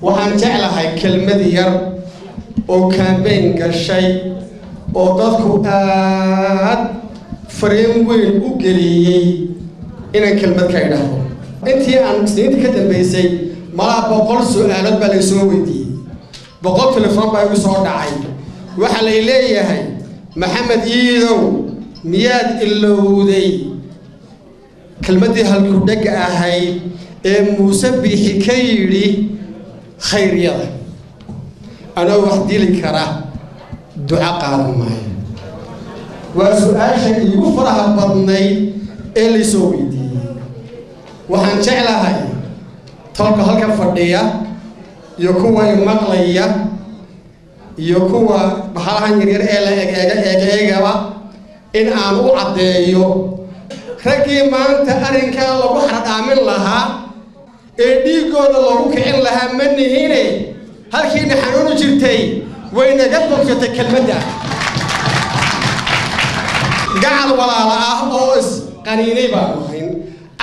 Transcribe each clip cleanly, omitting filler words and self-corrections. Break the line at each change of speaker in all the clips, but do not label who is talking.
waxaan jeclahay kelmad yar oo campaign gashay oo dadku aad fariin weyn u geliyay inaan kelmad ka idhaahdo intii aan isniinta ka dambeysay malaa 100 su'aalood baa la soo weydiiyay 100 telefoon baa igu soo dhacay waxa la leeyahay maxamed iidow miyaad ilowday kelmadii halku dhag ahayd ee Muuse Biixi ka yiri khayriyada ana wax dili kara duca qaadan maayo waa su'aasha igu faraha badnay ee la soo weydiiyay waxaan jeclahay tolka halka fadhiya iyo kuwa maqlaya iyo kuwa baxahan yar ee la eegaba in aan u cadeeyo ragii maanta arinka lagu xardaamin lahaa ee dhiigooda lagu kicin lahaa manihine halkiina xanuun jirtay wayna ka bogsatay kelmadda gacal walaala ah oo is qaniinay baa wayn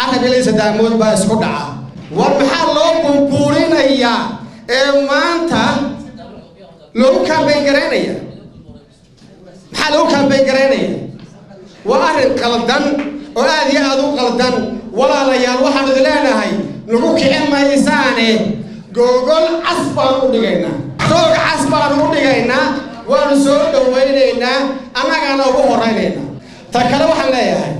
arabi leeysa daamood baa isku dhaca war maxaa loo bumbuurinayaa ee maanta loo campaign gareynaya maxaa loo campaign gareynaya waa arin qaldan oo aad iyo aad u qaldan walaalayaal waxaan idin leenahay lagu kicin maysaane gogol casbaan u dhigaynaa toog casbaan u dhigaynaa waan soo dhawaynaynaa annagana ugu horeynayna ta kale waxaan leeyahay